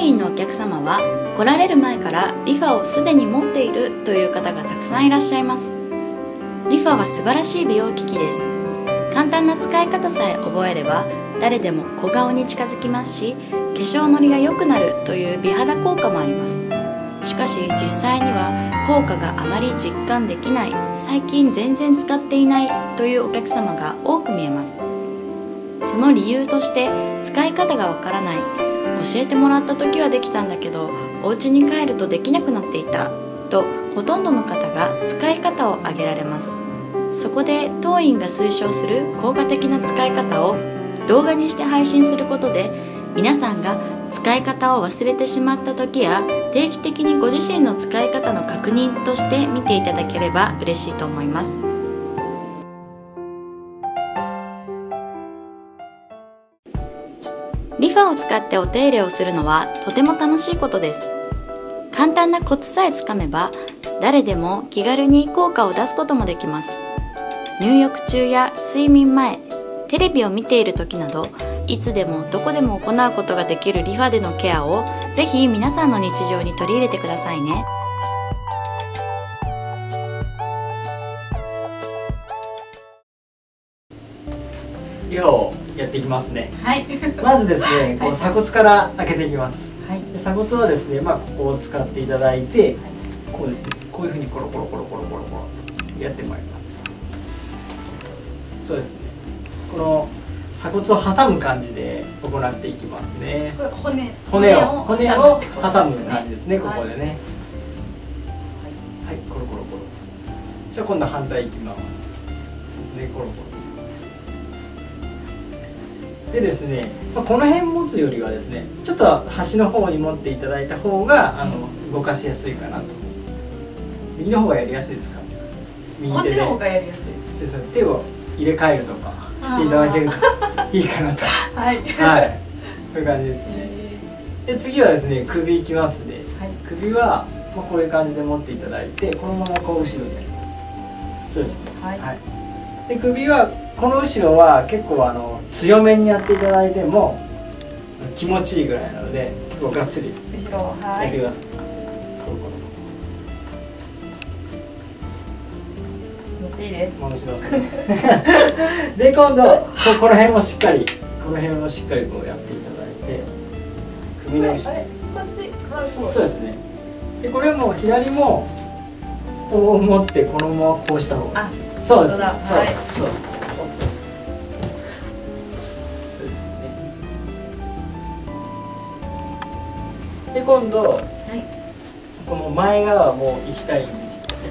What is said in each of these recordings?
院のお客様は来られる前からリファをすでに持っているという方がたくさんいらっしゃいます。リファは素晴らしい美容機器です。簡単な使い方さえ覚えれば誰でも小顔に近づきますし、化粧のりが良くなるという美肌効果もあります。しかし実際には効果があまり実感できない、最近全然使っていないというお客様が多く見えます。その理由として使い方がわからない、教えてもらった時はできたんだけどお家に帰るとできなくなっていたとほとんどの方が使い方を挙げられます。そこで当院が推奨する効果的な使い方を動画にして配信することで、皆さんが使い方を忘れてしまった時や定期的にご自身の使い方の確認として見ていただければ嬉しいと思います。リファを使ってお手入れをするのはとても楽しいことです。簡単なコツさえつかめば誰でも気軽に効果を出すこともできます。入浴中や睡眠前、テレビを見ている時などいつでもどこでも行うことができるリファでのケアをぜひ皆さんの日常に取り入れてくださいね。リファをやっていきますね。はい。まずですね、こう鎖骨から開けていきます。はい。で鎖骨はですね、ここを使っていただいて、こうですね、こういうふうにコロコロコロコロコロコロやってまいります。そうですね。この鎖骨を挟む感じで行っていきますね。これ骨を挟む感じですね。ここでね。はい、コロコロコロ。じゃあ今度反対いきます。ですね、コロコロ。でですね、この辺持つよりはですね、ちょっと端の方に持っていただいた方が動かしやすいかなと。右の方がやりやすいですか？右手で。こっちの方がやりやすい。手を入れ替えるとかしていただけるといいかなと。はい。はい。こういう感じですね。で次はですね、首いきますね。はい、首はこういう感じで持っていただいて、このままこう後ろにやります。そうですね。はい。はい、で首はこの後ろは結構強めにやっていただいても気持ちいいぐらいなので、結構がっつり後ろやってください。気持ちいいです。面白いですね。で今度この辺もしっかりこうやっていただいて、首の後ろ、こっちそうですね。でこれも左もこう持ってこのままこうした方がいい。そうです。そうです。で今度、この前側も行きたいんだ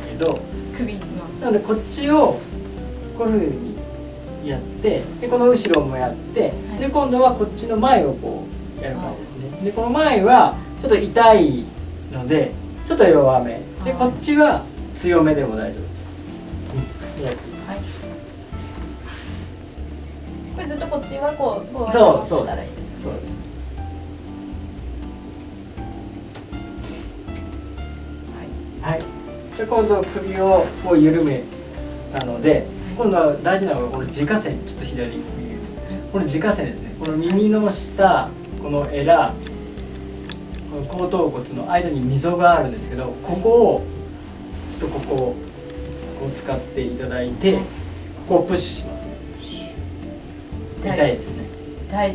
けど、首のなのでこっちをこういうふうにやって、でこの後ろもやって、で今度はこっちの前をこうやる感じですね。でこの前はちょっと痛いのでちょっと弱めで、こっちは強めでも大丈夫です。これずっとこっちはこうそうたらいいです。そうです。はい、じゃあ今度首をこう緩めたので、今度は大事なのがこの耳下腺、ちょっと左にこの耳下腺ですね。この耳の下、このエラ、この後頭骨の間に溝があるんですけど、ここをちょっとここを使っていただいて、ここをプッシュしますね。痛いですね。痛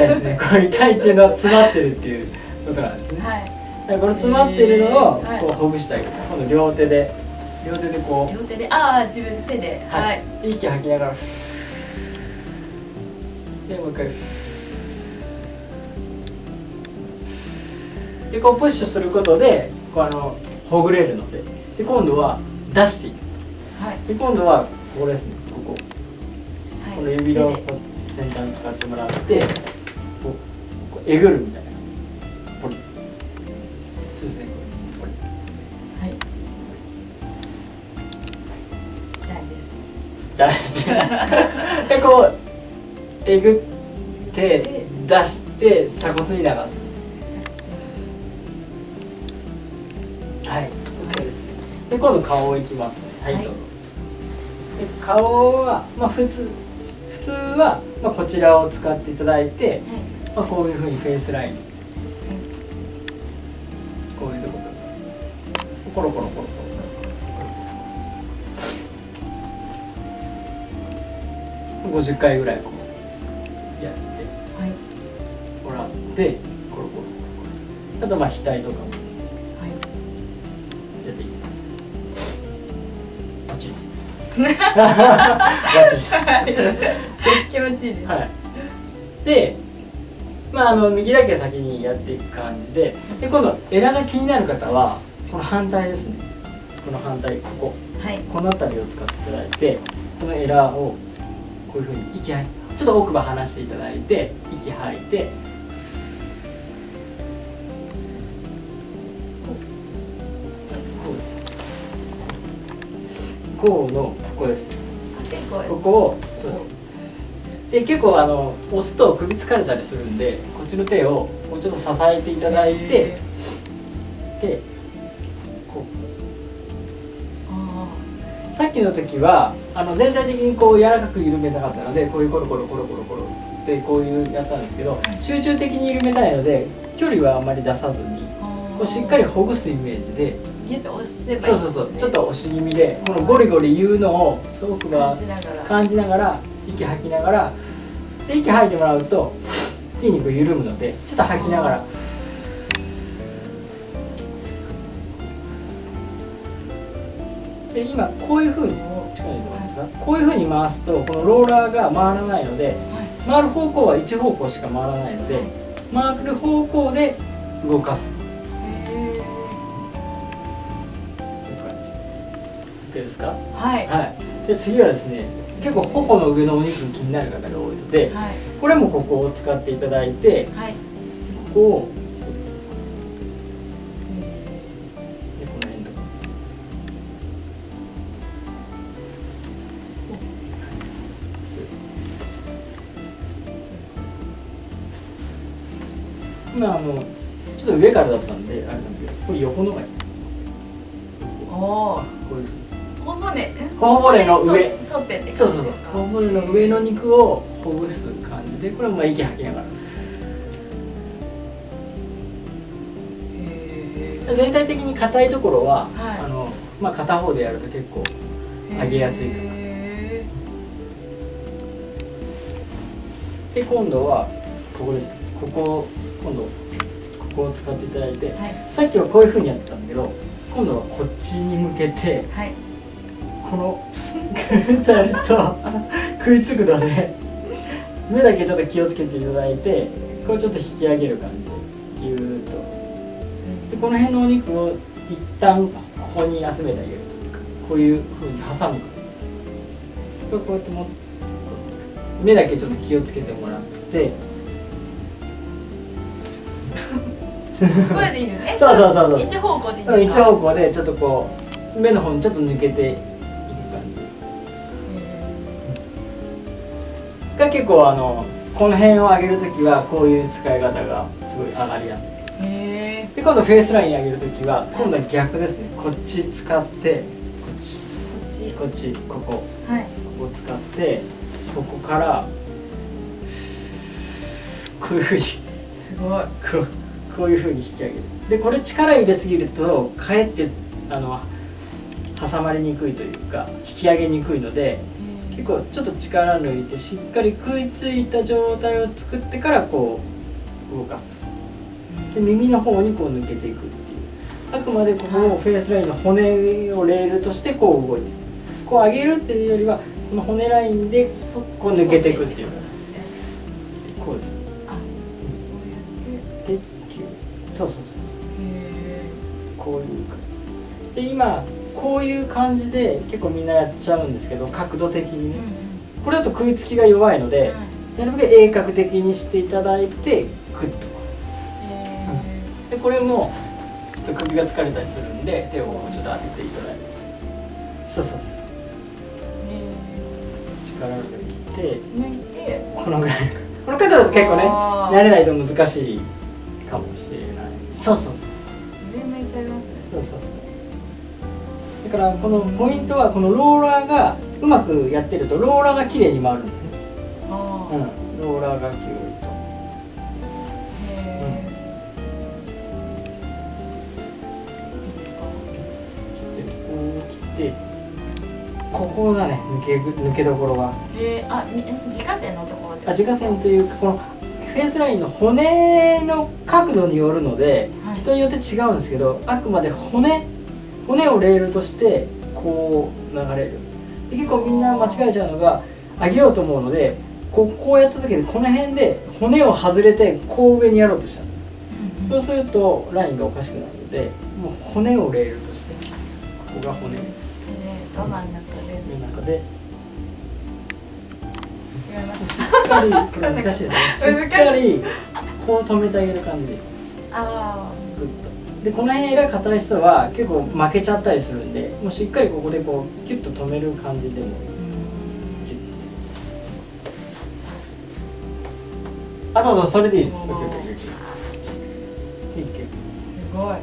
いですね。これ痛いっていうのは詰まってるっていうことなんですね。この詰まってるのをこうほぐしてあげる。今度両手でこう。両手で、自分手で。はい。息吐きながら。でもう一回。でこうプッシュすることでこうほぐれるので、で今度は出していきます。はい。で今度はここですね。この指の先端使ってもらって、こうえぐるみたいな。ポリ。そうですね。これ。はい。大丈夫です。でこうえぐって出して鎖骨に流す。はい。OKですね。で今度顔いきますね。はい。どうぞ。で顔は普通はこちらを使っていただいて、こういうふうにフェイスラインコロコロコロコロ50回ぐらいこうやって、はい、もらってコロコロコロコロ、あとまあ額とかもやっていきます。バッチリですバッチリです気持ちいいです。はい。で、まあ右だけ先にやっていく感じで、今度エラが気になる方はこの反対ですね。この反対、ここ、はい、この辺りを使っていただいて、このエラをこういうふうに息吐いて、ちょっと奥歯離していただいて息吐いて、こうです。こうのここです。ここをそうです。で結構押すと首疲れたりするんで、こっちの手をこうちょっと支えていただいて、でこう、さっきの時は全体的にこう柔らかく緩めたかったので、こういうコロコロコロコロコロってこういうやったんですけど、集中的に緩めたいので距離はあまり出さずにこうしっかりほぐすイメージでギュッと押せばいいですね。そうそうそう、ちょっと押し気味でこのゴリゴリ言うのをすごく感じながら息吐きながら、で息吐いてもらうと筋肉緩むので、ちょっと吐きながら。で今こういうふうに力入れてもらえますか、こういうふうに回すとこのローラーが回らないので、回る方向は一方向しか回らないので、回る方向で動かす。OK ですか？はい。はい。で次はですね、結構頬の上のお肉気になる方が多いので、はい、これもここを使っていただいて、はい、ここをでこの辺とか今ちょっと上からだったんであれなんですけど、これ横のがいい。おお、こういう頬骨の上、そうそうそう、頬骨の上の肉をほぐす感じで、これもまあ息吐きながら。全体的に硬いところは、はい、まあ片方でやると結構上げやすいかな。で今度はここですね。ここ今度ここを使っていただいて、はい、さっきはこういう風にやってたんだけど、今度はこっちに向けて、はい、このグーッとやると食いつくので目だけちょっと気をつけていただいて、これちょっと引き上げる感じでギューッと、でこの辺のお肉を一旦ここに集めてあげるというか、こういう風に挟む。こうやって目だけちょっと気をつけてもらって。これでいいですね。そうそうそうそう。一方向でいいですか？一方向でちょっとこう目の方にちょっと抜けていく感じ。が結構この辺を上げるときはこういう使い方がすごい上がりやすい。で今度フェイスライン上げるときは今度は逆ですね。こっち使ってこっちここ、はい、ここ使ってここからこういうふうにすごいこういう風に引き上げる。でこれ力入れすぎるとかえって挟まりにくいというか引き上げにくいので、結構ちょっと力抜いてしっかり食いついた状態を作ってからこう動かす。で耳の方にこう抜けていくっていう、あくまでここをフェイスラインの骨をレールとしてこう動いていく。こう上げるっていうよりはこの骨ラインでこう抜けていくっていうか、こうです。そうそうそう、こういう感じで今こういう感じで結構みんなやっちゃうんですけど、角度的にね、これだと食いつきが弱いので、なるべく鋭角的にしていただいてグッと、でこれもちょっと首が疲れたりするんで手をちょっと当てていただいて、そうそうそう、力を抜いてこのぐらい、この角度だと結構ね慣れないと難しいかもしれない。そうそうそう。めっちゃありますね。そうそうそう。だからこのポイントはこのローラーがうまくやってるとローラーが綺麗に回るんですね。うん、ローラーがキューッと。いいですか？ここだね、抜けどころが。自家線のところで。自家線というか、このフェースラインの骨の角度によるので、人によって違うんですけど、あくまで骨をレールとしてこう流れる。で結構みんな間違えちゃうのが、上げようと思うのでこうやった時にこの辺で骨を外れてこう上にやろうとしちゃう。そうするとラインがおかしくなるので、もう骨をレールとして、ここが骨。真ん中で。違います。しっかり、難しいですね。しっかりこう止めてあげる感じで。グッと。でこの辺が硬い人は結構負けちゃったりするんで、もうしっかりここでこうキュッと止める感じでもいい。そうそれでいいです。すごい。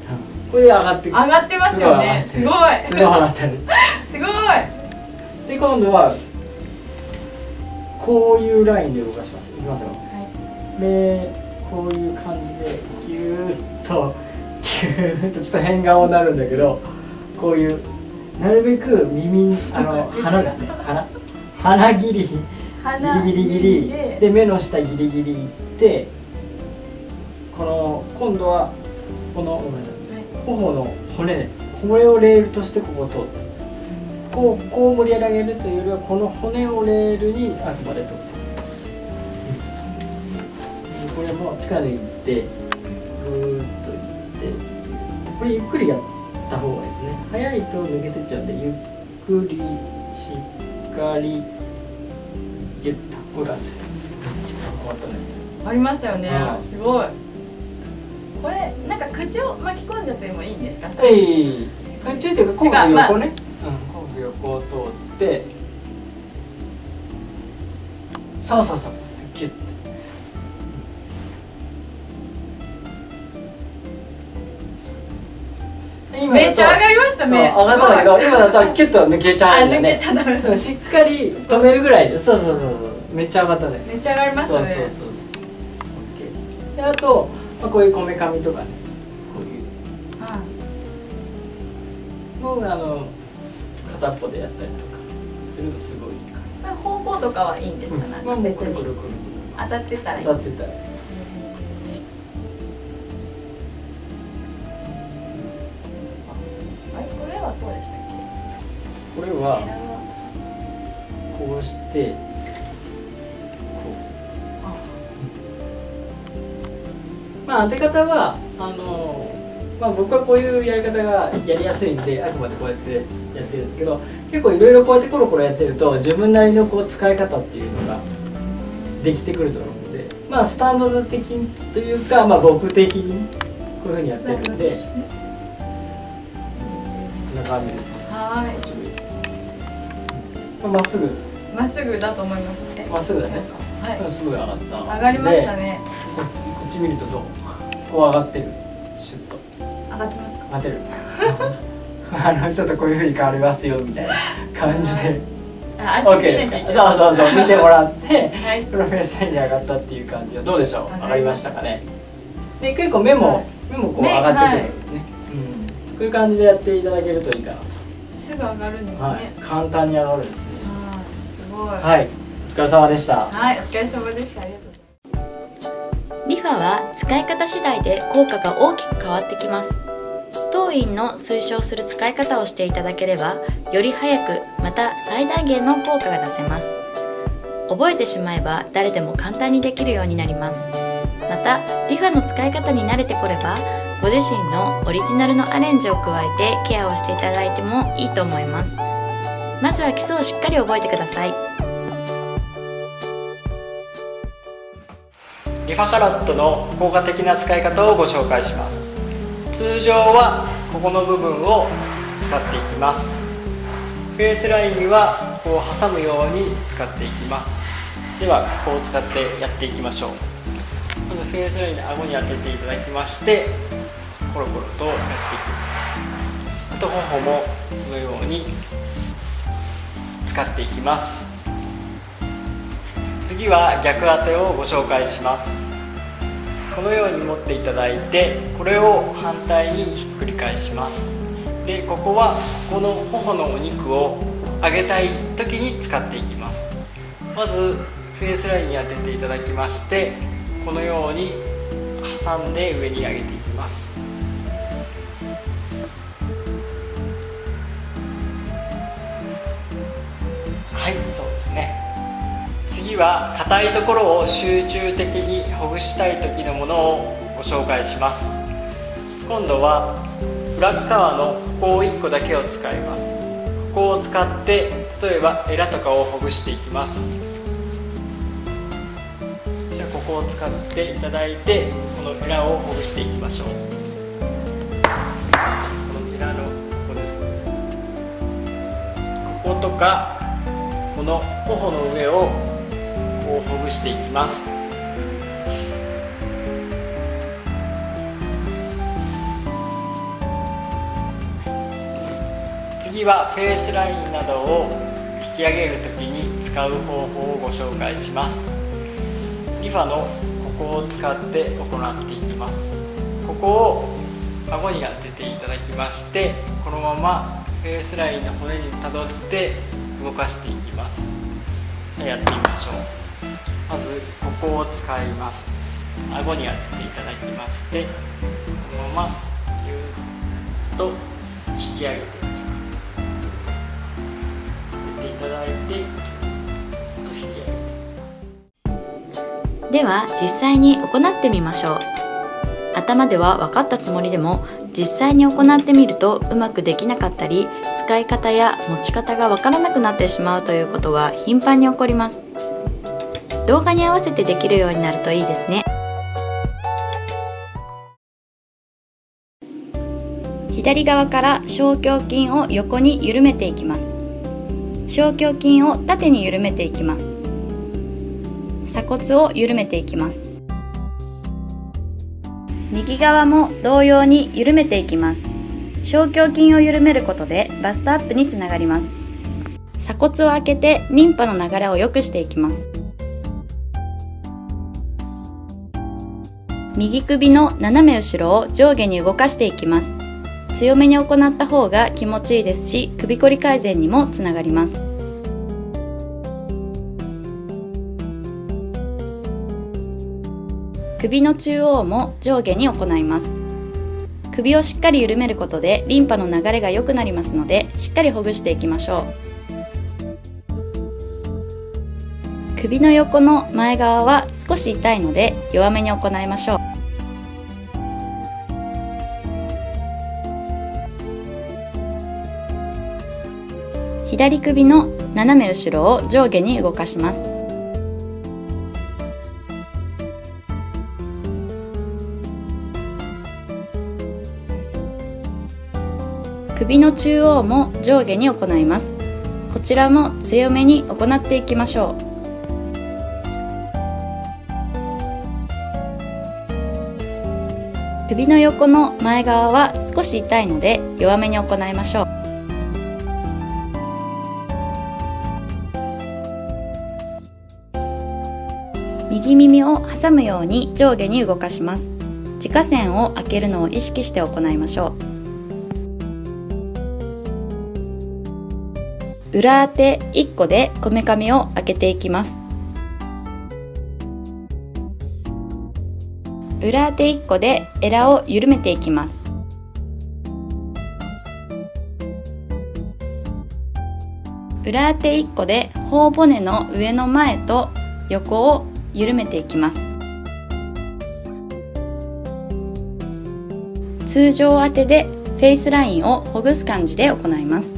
これで上がってますよね。すごい上がってる。すごい。で今度はこういうラインで動かします。いきますよ。でこういう感じでギューッとちょっと変顔になるんだけど、こういうなるべく鼻ですね。鼻ギリギリで目の下ギリギリいって、今度はこの頬の骨、これをレールとしてここを通って、こう盛り上げるというよりはこの骨をレールにあくまで通って、これも力でいってぐーっといって、これゆっくりやった方がいいですね。早いと抜けてっちゃうんで、ゆっくりしっかりギュッと、こういう感じです。終わったね。ありましたよね。すごい。これなんか口を巻き込んじゃってもいいんですか？口っていうかこう横ね。こう横を通って、そうギュッと。めっちゃ上がりましたね。上がったんだけど、今だったらキュッと抜けちゃうんだよね。しっかり止めるぐらいで、そうめっちゃ上がったね。めっちゃ上がりましたね。そう。であとこういうこめかみとかね、こういうもう片っぽでやったりとかするとすごいいいから。方向とかはいいんですか？なんか別に当たってたらいい。当たってたら。これはどうでしたっけ？これはこうして当て方は僕はこういうやり方がやりやすいんで、あくまでこうやってやってるんですけど、結構いろいろこうやってコロコロやってると自分なりの使い方っていうのができてくると思うので、スタンダード的というか、僕的にこういうふうにやってるんで、こんな感じですね。まっすぐだと思います。まっすぐだね。すごい上がった。上がりましたね。こっち見るとどう？こう上がってる。シュッと。上がってますか？上がってる。ちょっとこういう風に変わりますよみたいな感じで。OK ですか？そう見てもらって、プロフェッサーに上がったっていう感じはどうでしょう？上がりましたかね？で結構目もこう上がってくるね。こういう感じでやっていただけるといいかな。すぐ上がるんですね。簡単に上がるんですね。すごい。はい、お疲れ様でした。お疲れ様でした。ありがとうございます。リファは使い方次第で効果が大きく変わってきます。当院の推奨する使い方をしていただければ、より早くまた最大限の効果が出せます。覚えてしまえば誰でも簡単にできるようになります。またリファの使い方に慣れてこれば、ご自身のオリジナルのアレンジを加えてケアをしていただいてもいいと思います。まずは基礎をしっかり覚えてください。リファカラットの効果的な使い方をご紹介します。通常はここの部分を使っていきます。フェイスラインはこう挟むように使っていきます。ではここを使ってやっていきましょう。まずフェイスラインの顎に当てていただきまして、コロコロとやっていきます。あと頬もこのように使っていきます。次は逆当てをご紹介します。このように持っていただいて、これを反対にひっくり返します。でここはここの頬のお肉を上げたい時に使っていきます。まずフェイスラインに当てていただきまして、このように挟んで上に上げていきます。はい、そうですね。次は硬いところを集中的にほぐしたい時のものをご紹介します。今度は裏側のここ1個だけを使います。ここを使って例えばエラとかをほぐしていきます。じゃあここを使っていただいて、このエラをほぐしていきましょう。このエラのここです。こことかこの頬の上をこうほぐしていきます。次はフェイスラインなどを引き上げるときに使う方法をご紹介します。リファのここを使って行っていきます。ここを顎に当てていただきまして、このままフェイスラインの骨にたどって動かしていきます。やってみましょう。まずここを使います。顎に当てていただきまして、このままぎゅっと引き上げていきます。いただいてぎゅっと引き上げていきます。では実際に行ってみましょう。頭では分かったつもりでも、実際に行ってみるとうまくできなかったり、使い方や持ち方が分からなくなってしまうということは頻繁に起こります。動画に合わせてできるようになるといいですね。左側から小胸筋を横に緩めていきます。小胸筋を縦に緩めていきます。鎖骨を緩めていきます。右側も同様に緩めていきます。小胸筋を緩めることでバストアップにつながります。鎖骨を開けてリンパの流れを良くしていきます。右首の斜め後ろを上下に動かしていきます。強めに行った方が気持ちいいですし、首こり改善にもつながります。首の中央も上下に行います。首をしっかり緩めることでリンパの流れが良くなりますので、しっかりほぐしていきましょう。首の横の前側は少し痛いので弱めに行いましょう。左首の斜め後ろを上下に動かします。首の中央も上下に行います。こちらも強めに行っていきましょう。首の横の前側は少し痛いので弱めに行いましょう。右耳を挟むように上下に動かします。耳下腺を開けるのを意識して行いましょう。裏当て1個でこめかみを開けていきます。裏当て1個でエラを緩めていきます。裏当て1個で頬骨の上の前と横を緩めていきます。通常当てでフェイスラインをほぐす感じで行います。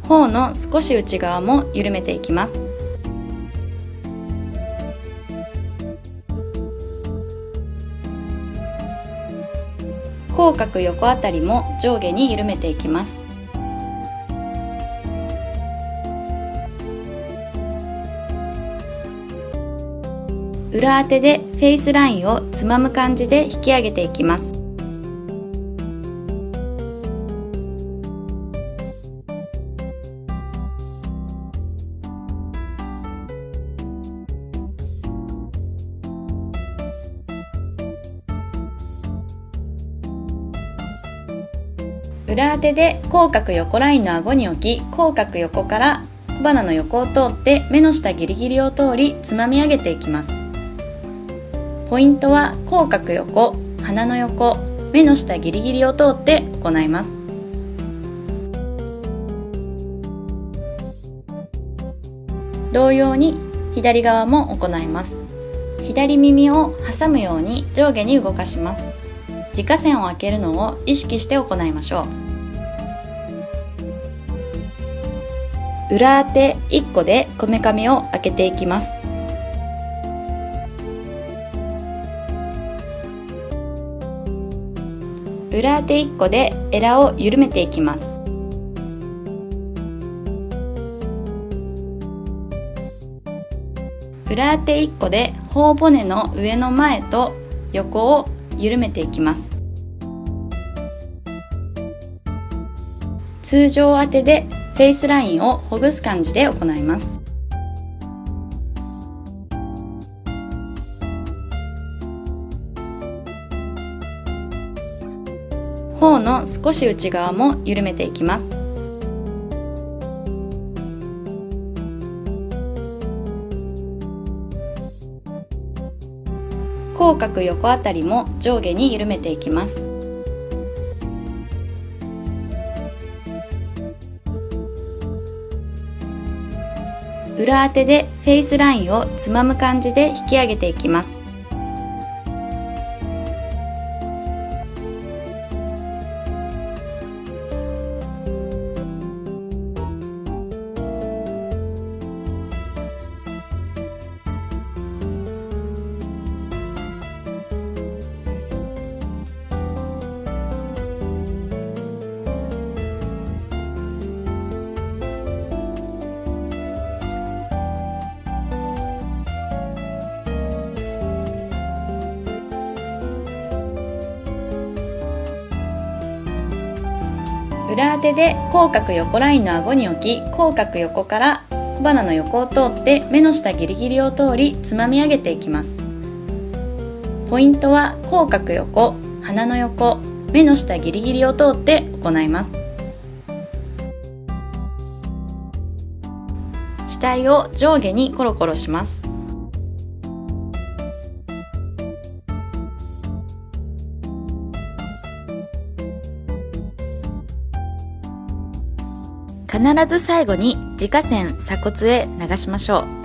頬の少し内側も緩めていきます。口角横あたりも上下に緩めていきます。裏当てでフェイスラインをつまむ感じで引き上げていきます。裏当てで口角横ラインの顎に置き、口角横から小鼻の横を通って目の下ギリギリを通りつまみ上げていきます。ポイントは口角横、鼻の横、目の下ギリギリを通って行います。同様に左側も行います。左耳を挟むように上下に動かします。耳下腺を開けるのを意識して行いましょう。裏当て1個でこめかみを開けていきます。裏当て1個でエラを緩めていきます。裏当て1個で頬骨の上の前と横を緩めていきます。通常当てでフェイスラインをほぐす感じで行います。頬の少し内側も緩めていきます。口角横あたりも上下に緩めていきます。裏当てでフェイスラインをつまむ感じで引き上げていきます。裏当てで口角横ラインの顎に置き、口角横から小鼻の横を通って目の下ギリギリを通りつまみ上げていきます。ポイントは口角横、鼻の横、目の下ギリギリを通って行います。額を上下にコロコロします。必ず最後に耳下腺鎖骨へ流しましょう。